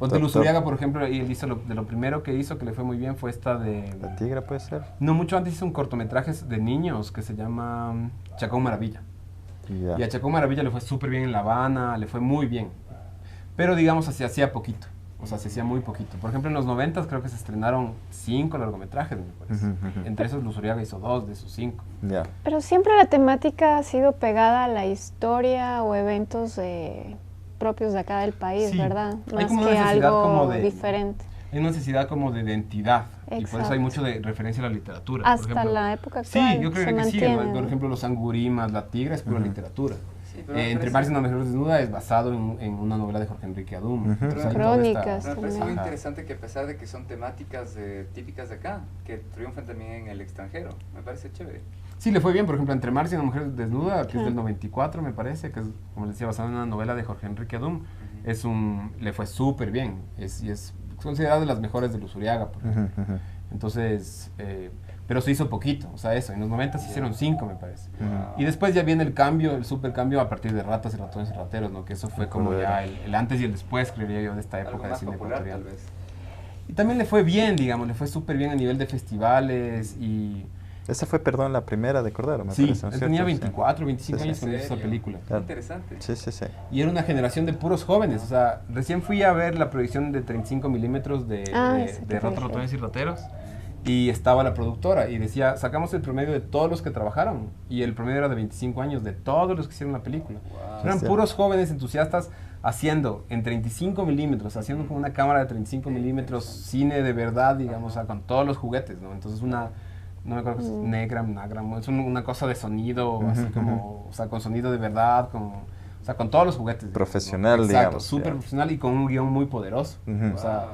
Luz Uriaga, por ejemplo, él hizo de lo primero que hizo, que le fue muy bien, fue esta de... ¿La tigra puede ser? No, mucho antes hizo un cortometraje de niños que se llama Chacón Maravilla. Ya. Y a Chacón Maravilla le fue súper bien en La Habana, le fue muy bien. Pero digamos, hacía poquito. O sea, se hacía muy poquito. Por ejemplo, en los 90 creo que se estrenaron 5 largometrajes, me parece. Entre esos, Luzuriaga hizo 2 de esos 5. Ya. Pero siempre la temática ha sido pegada a la historia o eventos propios de acá del país, Sí. ¿verdad? Hay Más como una que necesidad algo como de- diferente. Hay una necesidad como de identidad. Y por eso hay Exacto. mucho de referencia a la literatura. Por Hasta ejemplo, la época sí, actual yo creo se que sí. mantiene. Por ejemplo, los angurimas, la tigra es pura literatura. Sí, pero me Entre parece- Mares y una mujer desnuda es basado en una novela de Jorge Enrique Adum. Entonces, hay toda Crónicas. Me parece muy Ajá. interesante que a pesar de que son temáticas típicas de acá, que triunfan también en el extranjero. Me parece chévere. Sí, le fue bien, por ejemplo, Entre Mares y una mujer desnuda, que es Ajá. del 94, me parece, que es, como les decía, basado en una novela de Jorge Enrique Adum. Le fue súper bien. Y es considerada de las mejores de Luzuriaga, por ejemplo. Entonces, pero se hizo poquito, o sea, eso. En los 90 se hicieron 5, me parece. Y después ya viene el cambio, el super cambio a partir de Ratas y Ratones y Rateros, ¿no? Que eso fue como ya el antes y el después, creería yo, de esta Algo época de más cine popular, ecuatoriano. tal vez. Y también le fue bien, digamos, le fue súper bien a nivel de festivales y... Esa fue, perdón, la primera de Cordero, me Sí, parece, ¿no él es tenía cierto? 24, 25 Sí, sí. años cuando ¿En hizo esa serio? película. Claro. Interesante. Sí, sí, sí. Y era una generación de puros jóvenes, o sea, recién fui a ver la proyección de 35 milímetros de Sí, Ratas, Ratones y Rateros y estaba la productora y decía, sacamos el promedio de todos los que trabajaron y el promedio era de 25 años de todos los que hicieron la película. Wow. Eran Sí. puros jóvenes entusiastas haciendo en 35 milímetros, haciendo con una cámara de 35 milímetros cine de verdad, digamos, o sea, con todos los juguetes, ¿no? Entonces no me acuerdo, Nagram, es una cosa de sonido, así como, o sea, con sonido de verdad, o sea, con todos los juguetes. digamos, ¿no? Profesional, Exacto, digamos, súper ya. profesional y con un guión muy poderoso. Ujú. O sea,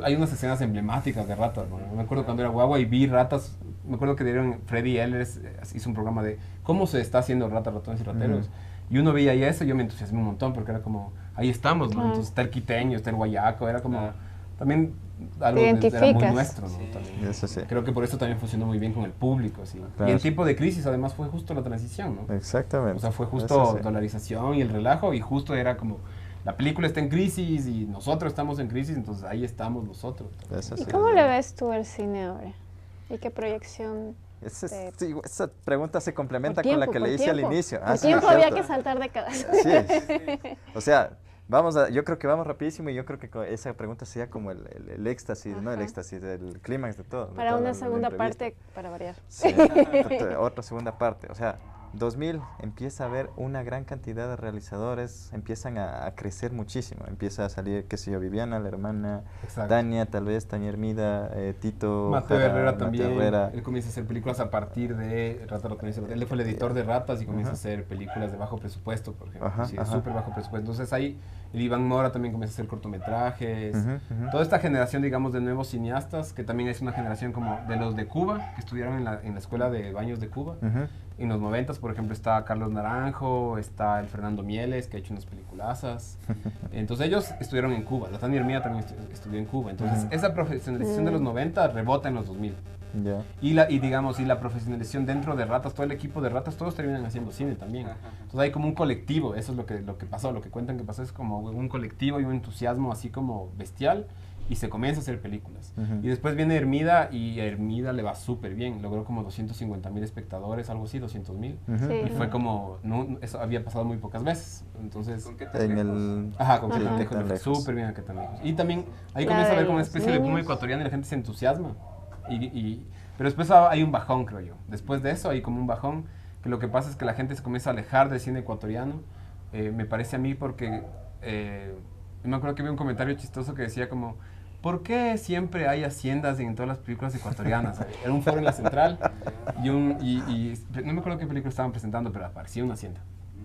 hay unas escenas emblemáticas de ratas, ¿no? Me acuerdo cuando era guagua y vi ratas, me acuerdo que dieron, Freddy Ehlers hizo un programa de cómo se está haciendo Ratas, Ratones y Rateros. Y uno veía ahí eso y yo me entusiasmé un montón porque era como, ahí estamos, ¿no? Claro. Entonces está el quiteño, está el guayaco, era como, Claro. también algo Te era muy identificas. nuestro, ¿no? Sí. También. Eso sí. Creo que por eso también funcionó muy bien con el público, sí. Claro. Y en tiempo de crisis además fue justo la transición, ¿no? Exactamente. O sea, fue Eso justo sí. dolarización y el relajo y justo era como, la película está en crisis y nosotros estamos en crisis, entonces ahí estamos nosotros. Eso ¿Y sí. cómo le ves tú el cine ahora? ¿Y qué proyección? Sí, esa pregunta se complementa Por con la tiempo, que le por hice al tiempo. inicio. Por sí, tiempo es había cierto. que saltar de cabeza. Sí. O sea, yo creo que vamos rapidísimo y yo creo que esa pregunta sería como el éxtasis, ¿no? El Ajá. éxtasis, el clímax de todo. de Para toda una la segunda entrevista. parte, para variar. Sí, otra segunda parte. O sea, 2000 empieza a haber una gran cantidad de realizadores, empiezan a crecer muchísimo. Empieza a salir, qué sé yo, Viviana, la hermana, Exacto. Tania, tal vez, Tania Hermida, Tito, Mateo Jara, Herrera Mateo también, Herrera. él comienza a hacer películas a partir de Ratas, Ratones y Rateros. Él fue el editor de Ratas y comienza a hacer películas de bajo presupuesto, por ejemplo. Ajá, Sí, ajá. súper bajo presupuesto. Entonces ahí el Iván Mora también comienza a hacer cortometrajes. Ujú. Toda esta generación, digamos, de nuevos cineastas, que también es una generación como de los de Cuba, que estudiaron en la escuela de baños de Cuba. Ujú. En los 90, por ejemplo, está Carlos Naranjo, está el Fernando Mieles, que ha hecho unas peliculazas. Entonces ellos estuvieron en Cuba. La Tania Hermida también estudió en Cuba. Entonces esa profesionalización de los 90 rebota en los 2000. Ya. Y digamos, la profesionalización dentro de Ratas, todo el equipo de Ratas, todos terminan haciendo cine también. Entonces hay como un colectivo, eso es lo que pasó, lo que cuentan que pasó es como un colectivo y un entusiasmo así como bestial y se comienza a hacer películas. Ujú. Y después viene Hermida y a Hermida le va súper bien, logró como 250,000 espectadores, algo así, 200,000. Ujú. Sí. Y fue como, eso había pasado muy pocas veces. Entonces, ¿Con qué te En lejos? el... ajá, con Ajá. qué tan lejos, Tan le fue lejos. súper bien a qué tan lejos. Y también ahí La comienza a de ver como una los especie de boom niños. ecuatoriano y la gente se entusiasma. Pero después hay un bajón, creo yo. Después de eso hay como un bajón, que lo que pasa es que la gente se comienza a alejar del cine ecuatoriano. Me parece a mí porque, me acuerdo que vi un comentario chistoso que decía como, ¿por qué siempre hay haciendas en todas las películas ecuatorianas? Era un foro en la central y no me acuerdo qué película estaban presentando, pero aparecía una hacienda.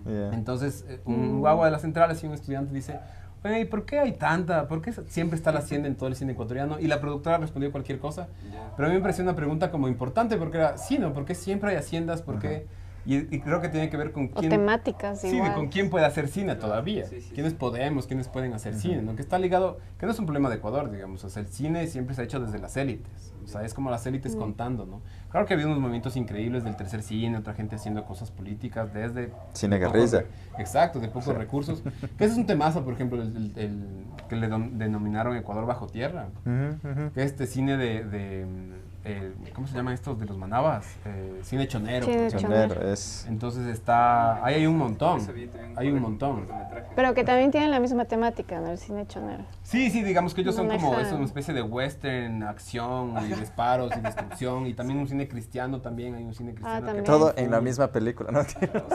Ya. Entonces, un guagua de la central, así un estudiante dice, oye, ¿y por qué hay tanta? ¿Por qué siempre está la hacienda en todo el cine ecuatoriano? Y la productora respondió cualquier cosa. Ya. Pero a mí me pareció una pregunta como importante porque era, sí, ¿no? ¿Por qué siempre hay haciendas? ¿Por qué? Y creo que tiene que ver con O quién... temáticas Sí, igual. con quién puede hacer cine todavía. Sí, sí, ¿Quiénes sí. podemos? ¿Quiénes pueden hacer cine? ¿No? Que está ligado, que no es un problema de Ecuador, digamos. O sea, el cine siempre se ha hecho desde las élites. O sea, es como las élites contando, ¿no? Claro que había unos movimientos increíbles del tercer cine, otra gente haciendo cosas políticos desde... Cine de pocos guerrilla. exacto, de pocos recursos. Que ese es un temazo, por ejemplo, que le denominaron Ecuador bajo tierra. Ujú, ujú. Que este cine ¿cómo se llaman estos de los manabas? Cine chonero. Cine Chonero, es... Entonces está, ahí hay un montón, Eso vi también hay un por montón. cortometraje. Pero que también tienen la misma temática, ¿no? El cine chonero. Sí, sí, digamos que ellos son como Manejan. es una especie de western, acción y disparos y destrucción y también un cine cristiano también, hay un cine cristiano. que- también. Todo en la misma película, ¿no?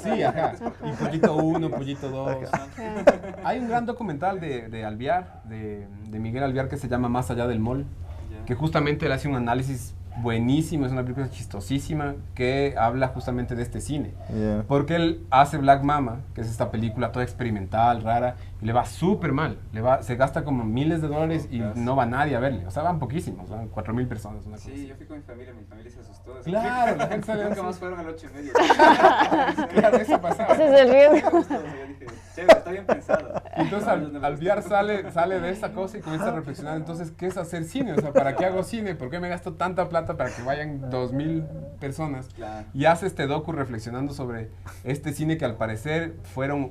Sí, ajá. Y Pollito 1, Pollito 2. Claro. Hay un gran documental de Alviar, de Miguel Alviar, que se llama Más allá del mall, Ya. que justamente él hace un análisis buenísimo, es una película chistosísima que habla justamente de este cine. Yeah. Porque él hace Black Mama, que es esta película toda experimental, rara, y le va súper mal. Se gasta como miles de dólares y no va nadie a verle. O sea, van poquísimos, van 4.000 personas. Una cosa Sí, así. yo fui con mi familia se asustó. Claro, la gente sale Nunca así. más fueron al 8:30. Claro, eso pasaba. Ese es el riesgo. Yo dije, chévere, está bien pensado. Entonces Alviar sale de esa cosa y comienza a reflexionar, entonces, ¿qué es hacer cine? O sea, ¿para qué hago cine? ¿Por qué me gasto tanta plata para que vayan 2.000 personas? Claro. Y hace este docu reflexionando sobre este cine que al parecer fueron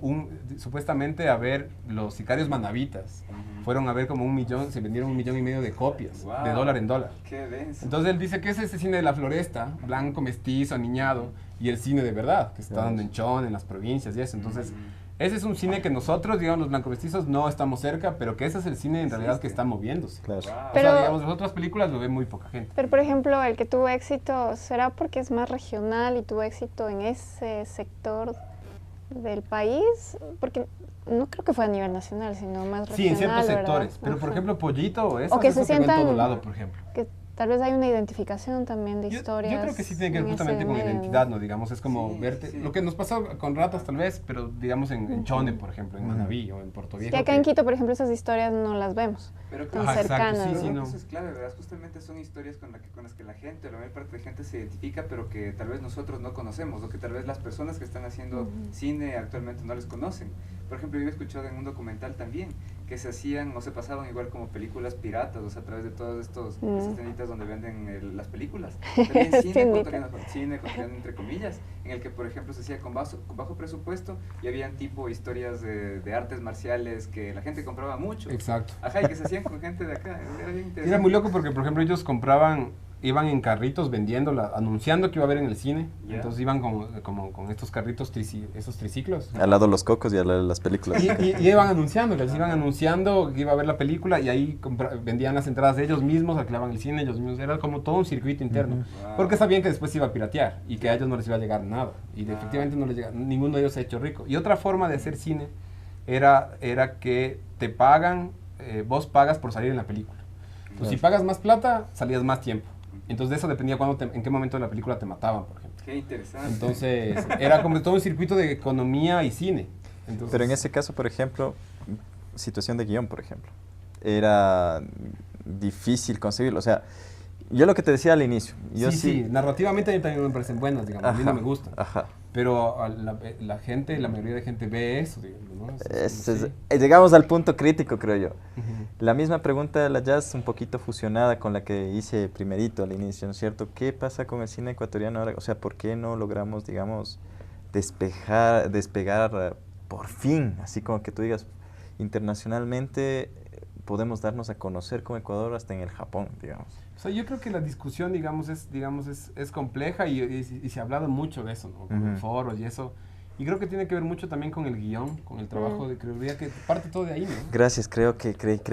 supuestamente a ver los sicarios manavitas. Fueron a ver como 1 millón, se vendieron 1,5 millones de copias, Wow. de dólar en dólar. Qué denso. Entonces él dice que es ese cine de la floresta, blanco, mestizo, aniñado, y el cine de verdad, que se está dando en Chon, en las provincias y eso. Entonces, ese es un cine que nosotros, digamos, los blancomestizos, no estamos cerca, pero que ese es el cine en realidad que está moviéndose. Claro. Wow. O Pero- sea, digamos, las otras películas lo ve muy poca gente. Pero, por ejemplo, el que tuvo éxito, ¿será porque es más regional y tuvo éxito en ese sector del país? Porque no creo que fue a nivel nacional, sino más regional, Sí, en ciertos ¿verdad? sectores, pero por Ajá. ejemplo, Pollito, eso, O que eso se se ve en sientan- todo lado, por ejemplo. Que tal vez hay una identificación también de historias. Yo creo que sí tiene que ver en justamente ese con medio, identidad, ¿no? Digamos, es como Sí, verte, sí. lo que nos pasó con Ratas tal vez, pero digamos en Chone, por ejemplo, en Manabí o en Puerto Viejo. Que acá en Quito, por ejemplo, esas historias no las vemos. Pero tan Ajá, exacto, cercanas, sí, ¿no? sí, no. Eso es clave, ¿verdad? Justamente son historias con las que la gente, la mayor parte de gente se identifica, pero que tal vez nosotros no conocemos, o que tal vez las personas que están haciendo cine actualmente no les conocen. Por ejemplo, yo he escuchado en un documental también que se hacían o se pasaban igual como películas piratas, o sea, a través de todos estos estas tienditas donde venden las películas. También cine ecuatoriano entre comillas, en el que por ejemplo se hacía con bajo presupuesto y habían tipo historias de artes marciales que la gente compraba mucho. Exacto. Ajá, y que se hacían con gente de acá. Era bien interesante. Era muy loco porque, por ejemplo, ellos iban en carritos vendiéndola, anunciando que iba a haber en el cine. Ya. Entonces iban con estos carritos, esos triciclos. Al lado los cocos y al lado las películas. Y iban anunciando, les iban anunciando que iba a ver la película y ahí vendían las entradas de ellos mismos, alquilaban el cine ellos mismos. Era como todo un circuito interno. Wow. Porque sabían que después se iba a piratear y que a ellos no les iba a llegar nada. Y efectivamente no les llega, ninguno de ellos se ha hecho rico. Y otra forma de hacer cine era que te pagan, vos pagas por salir en la película. Entonces, si pagas más plata, salías más tiempo. Entonces de eso dependía en qué momento de la película te mataban, por ejemplo. Qué interesante. Entonces era como todo un circuito de economía y cine. Entonces, Pero en ese caso, por ejemplo, situación de guión, por ejemplo, era difícil conseguirlo. O sea, yo lo que te decía al inicio, yo sí, narrativamente a mí también me parecen buenas, digamos, a mí no me gustan. Ajá. Pero la gente, la mayoría de gente ve eso, digamos, ¿no? Llegamos al punto crítico, creo yo. Ujú. La misma pregunta de la jazz, un poquito fusionada con la que hice primerito al inicio, ¿no es cierto? ¿Qué pasa con el cine ecuatoriano ahora? O sea, ¿por qué no logramos, digamos, despegar por fin, así como que tú digas, internacionalmente podemos darnos a conocer como Ecuador hasta en el Japón, digamos? O sea, yo creo que la discusión, digamos, es compleja y se ha hablado mucho de eso, ¿no? Con Ujú. foros y eso. Y creo que tiene que ver mucho también con el guión, con el trabajo de creería que parte todo de ahí, ¿no? Gracias, creí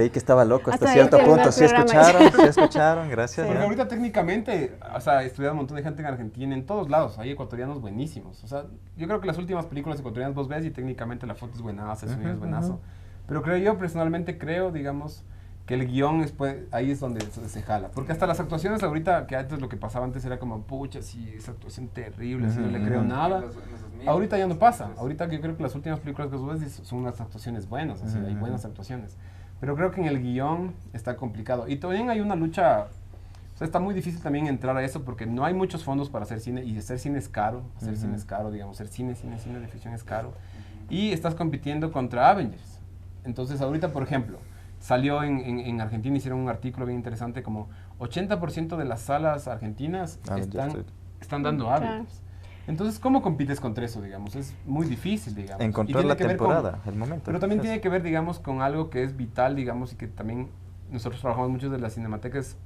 que estaba loco hasta Hasta ahí cierto terminó punto. el ¿Sí programa. escucharon? Gracias. Porque ¿no? ahorita técnicamente, o sea, he estudiado un montón de gente en Argentina, en todos lados, hay ecuatorianos buenísimos. O sea, yo creo que las últimas películas ecuatorianas vos ves y técnicamente la foto es buenaza, el sonido es buenazo. Pero yo personalmente creo, digamos, que el guión ahí es donde se jala. Porque hasta las actuaciones ahorita, que antes lo que pasaba antes era como, pucha, sí, esa actuación terrible, así no le creo nada. En los 2000, Ahorita ya no pasa. pues, Ahorita yo creo que las últimas películas que vos ves son unas actuaciones buenas, así, hay buenas actuaciones. Pero creo que en el guión está complicado. Y también hay una lucha, o sea, está muy difícil también entrar a eso porque no hay muchos fondos para hacer cine y hacer cine es caro, digamos, hacer cine de ficción es caro. Y estás compitiendo contra Avengers. Entonces ahorita, por ejemplo, salió en Argentina, hicieron un artículo bien interesante, como 80% de las salas argentinas están dando Claro. Avengers. Entonces, ¿cómo compites contra eso, digamos? Es muy difícil, digamos. Y Encontrar tiene la que ver con- temporada, el momento. pero también tiene que ver, digamos, con algo que es vital, digamos, y que también nosotros trabajamos mucho de la cinemateca, es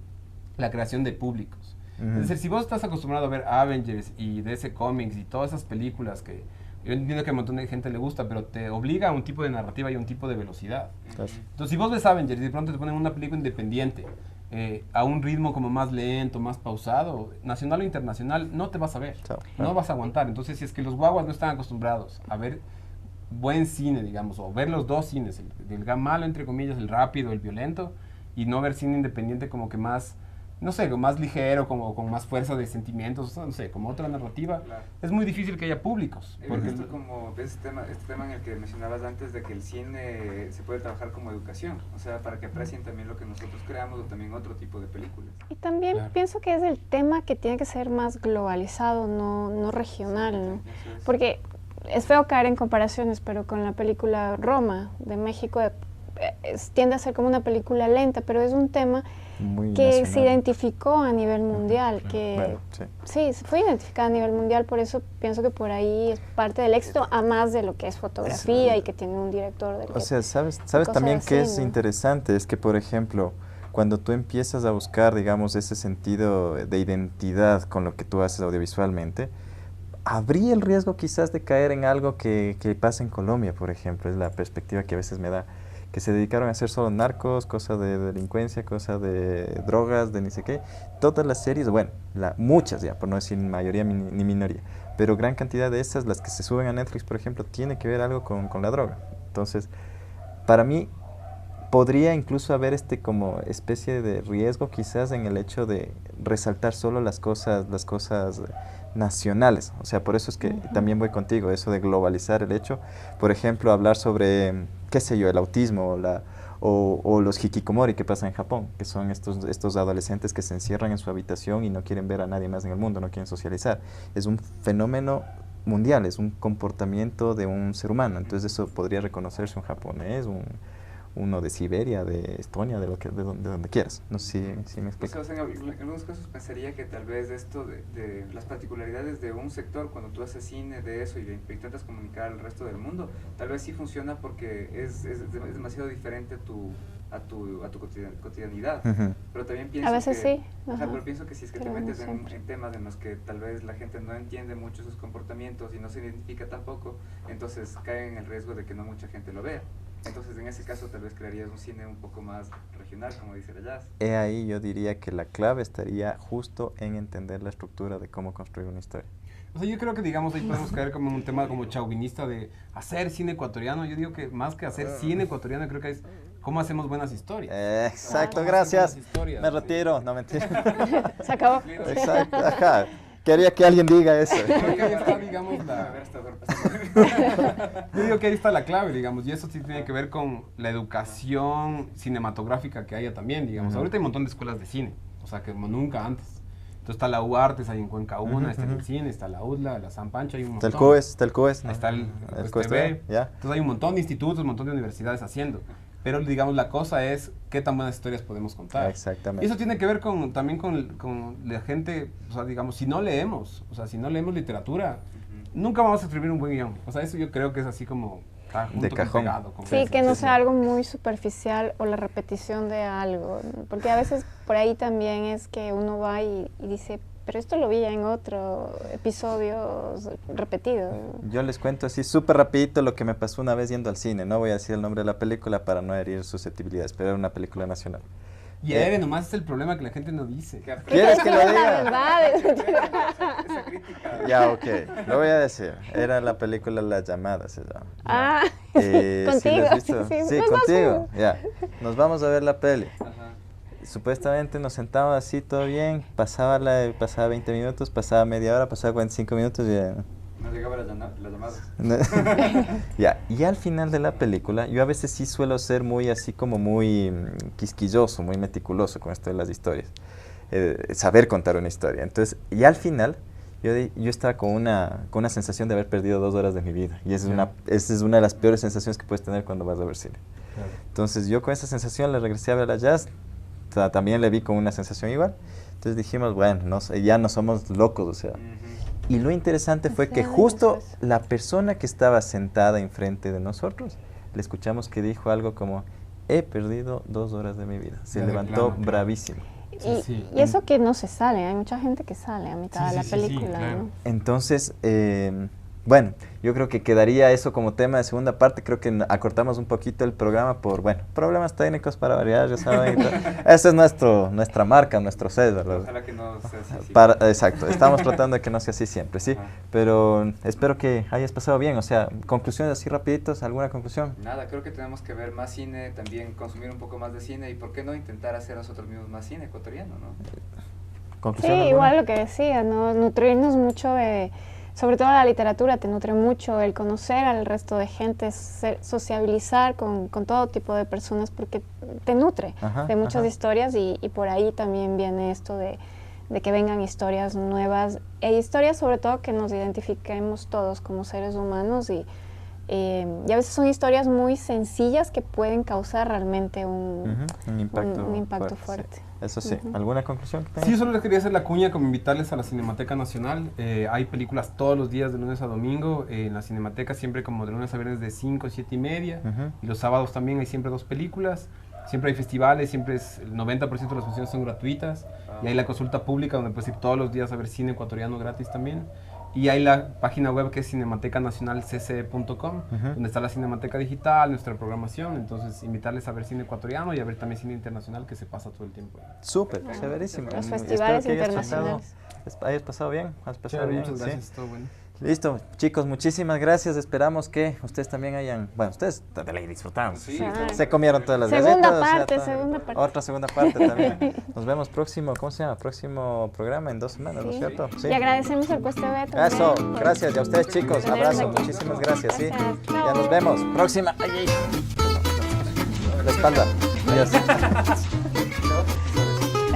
la creación de públicos. Ujú. Es decir, si vos estás acostumbrado a ver Avengers y DC Comics y todas esas películas que yo entiendo que a un montón de gente le gusta, pero te obliga a un tipo de narrativa y a un tipo de velocidad. Claro. Entonces, si vos ves Avengers y de pronto te ponen una película independiente, a un ritmo como más lento, más pausado, nacional o internacional, no te vas a ver, Chao. no vas a aguantar. Entonces, si es que los guaguas no están acostumbrados a ver buen cine, digamos, o ver los dos cines, el malo, entre comillas, el rápido, el violento, y no ver cine independiente como que más, no sé, más ligero, como con más fuerza de sentimientos, no sé, como otra narrativa, Claro. es muy difícil que haya públicos. Porque Porque esto como este tema en el que mencionabas antes de que el cine se puede trabajar como educación, o sea, para que aprecien también lo que nosotros creamos o también otro tipo de películas. Y también Claro. pienso que es el tema que tiene que ser más globalizado, no regional, ¿no? Eso es. Porque es feo caer en comparaciones, pero con la película Roma de México tiende a ser como una película lenta, pero es un tema Muy que se nacional. identificó a nivel mundial, que Bueno, sí. sí, fue identificada a nivel mundial, por eso pienso que por ahí es parte del éxito, a más de lo que es fotografía y que tiene un director del O que- sea, ¿sabes cosas también así, que es ¿no? interesante? Es que, por ejemplo, cuando tú empiezas a buscar, digamos, ese sentido de identidad con lo que tú haces audiovisualmente, habría el riesgo quizás de caer en algo que pasa en Colombia, por ejemplo, es la perspectiva que a veces me da, que se dedicaron a hacer solo narcos, cosas de delincuencia, cosas de drogas, de ni sé qué. Todas las series, bueno, muchas ya, por no decir mayoría ni minoría, pero gran cantidad de esas, las que se suben a Netflix, por ejemplo, tiene que ver algo con la droga. Entonces, para mí, podría incluso haber como especie de riesgo quizás en el hecho de resaltar solo las cosas nacionales. O sea, por eso es que también voy contigo, eso de globalizar el hecho. Por ejemplo, hablar sobre, qué sé yo, el autismo o los hikikomori que pasa en Japón, que son estos adolescentes que se encierran en su habitación y no quieren ver a nadie más en el mundo, no quieren socializar. Es un fenómeno mundial, es un comportamiento de un ser humano. Entonces eso podría reconocerse un japonés, uno de Siberia, de Estonia, de donde quieras. No sé si me explico. O sea, en algunos casos pensaría que tal vez esto de las particularidades de un sector, cuando tú haces cine de eso y le intentas comunicar al resto del mundo, tal vez sí funciona porque es demasiado diferente a tu cotidianidad. Ujú. Pero también pienso A veces que, sí. ajá, Ajá. pero pienso que si es que te Pero no metes en siempre. temas en los que tal vez la gente no entiende mucho sus comportamientos y no se identifica tampoco, entonces caen en el riesgo de que no mucha gente lo vea. Entonces, en ese caso, tal vez crearías un cine un poco más regional, como dice la jazz. Ahí yo diría que la clave estaría justo en entender la estructura de cómo construir una historia. O sea, yo creo que, digamos, ahí podemos caer como en un tema como chauvinista de hacer cine ecuatoriano. Yo digo que más que hacer cine ecuatoriano, creo que es cómo hacemos buenas historias. Exacto, ¿Cómo gracias. hacemos buenas historias? Me retiro, no mentira. Se acabó. Exacto, ajá. Quería que alguien diga eso. Creo que ahí está, digamos, A la... ver, hasta Yo digo que ahí está la clave, digamos, y eso sí tiene que ver con la educación cinematográfica que haya también, digamos. Ujú. Ahorita hay un montón de escuelas de cine, o sea, que como nunca antes. Entonces está la UARTES ahí en Cuenca 1, Ujú, está en el ujú. cine, está la UDLA, la San Pancho, hay un Está montón. el COES. Ahí está el COES TV. ya. Entonces hay un montón de institutos, un montón de universidades haciendo. Pero digamos, la cosa es qué tan buenas historias podemos contar. Exactamente. Y eso tiene que ver también con la gente, o sea, digamos, si no leemos literatura, nunca vamos a escribir un buen guión. O sea, eso yo creo que es así como está junto De con cajón. pegado, como Sí, eso. que no sí. sea algo muy superficial o la repetición de algo, ¿no? Porque a veces por ahí también es que uno va y dice, pero esto lo vi ya en otro episodio repetido, ¿no? Yo les cuento así súper rapidito lo que me pasó una vez yendo al cine. No voy a decir el nombre de la película para no herir susceptibilidades, pero era una película nacional. Y Eve, nomás es el problema que la gente no dice. ¿Quieres que lo La diga? verdad. esa crítica. Ya, ok, lo voy a decir. Era la película La Llamada, se llama. Ah, ¿sí contigo. la has visto? Sí, Sí, los dos contigo. fuimos. Ya, nos vamos a ver la peli. Ajá. Supuestamente nos sentábamos así, todo bien. Pasaba 20 minutos, pasaba media hora, pasaba 45 minutos y ya... No llegaba la llamada. Ya, y al final de la película, yo a veces sí suelo ser muy así como muy quisquilloso, muy meticuloso con esto de las historias, saber contar una historia. Entonces, y al final, yo estaba con una sensación de haber perdido 2 horas de mi vida, y esa es una de las peores sensaciones que puedes tener cuando vas a ver cine. Entonces, yo con esa sensación le regresé a ver a Jazz, también le vi con una sensación igual. Entonces dijimos, bueno, ya no somos locos, o sea. Y lo interesante fue que justo la persona que estaba sentada enfrente de nosotros, le escuchamos que dijo algo como, he perdido 2 horas de mi vida. Se Ya levantó reclama. bravísimo. Y eso que no se sale, hay mucha gente que sale a mitad de la película, claro. ¿no? Entonces, bueno, yo creo que quedaría eso como tema de segunda parte. Creo que acortamos un poquito el programa por, bueno, problemas técnicos para variar, ya saben. Esa es nuestra marca, nuestro sello. Ojalá que no sea así. Exacto, estamos tratando de que no sea así siempre, sí. Ajá. Pero espero que hayas pasado bien. O sea, conclusiones así rapiditos, ¿alguna conclusión? Nada, creo que tenemos que ver más cine, también consumir un poco más de cine y por qué no intentar hacer nosotros mismos más cine ecuatoriano, ¿no? Sí, ¿Conclusión alguna? igual lo que decía, ¿no? Nutrirnos mucho de, sobre todo la literatura, te nutre mucho el conocer al resto de gente, sociabilizar con todo tipo de personas porque te nutre de muchas historias y por ahí también viene esto de que vengan historias nuevas e historias sobre todo que nos identifiquemos todos como seres humanos y a veces son historias muy sencillas que pueden causar realmente un impacto fuerte. Sí. Eso sí. ¿Alguna conclusión que tengas? Sí, solo les quería hacer la cuña como invitarles a la Cinemateca Nacional. Hay películas todos los días de lunes a domingo. En la Cinemateca siempre como de lunes a viernes de 5 a 7 y media. Y los sábados también hay siempre 2 películas. Siempre hay festivales, siempre el 90% de las funciones son gratuitas. Y hay la consulta pública donde puedes ir todos los días a ver cine ecuatoriano gratis también. Y hay la página web que es cinematecanacionalcce.com, donde está la Cinemateca Digital, nuestra programación. Entonces, invitarles a ver cine ecuatoriano y a ver también cine internacional que se pasa todo el tiempo. Súper, severísimo. Los festivales Espero que internacionales. hayas pasado bien. ¿Has pasado bien? Muchas gracias, Sí. todo bueno. Listo, chicos, muchísimas gracias. Esperamos que ustedes también hayan, bueno, ustedes de ley disfrutaron. Sí, claro. Se comieron todas las Segunda galletas, parte, todo. segunda parte. Otra segunda parte también. Nos vemos próximo, ¿cómo se llama? Próximo programa en 2 semanas, ¿no es Sí. cierto? Sí. Y agradecemos al Puesto B también. Eso, por gracias. Y a ustedes, chicos, tenernos abrazo. aquí. Muchísimas gracias, sí. Gracias. Ya nos vemos. Próxima. Ay, ay. La espalda. Adiós.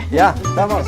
Ya, estamos.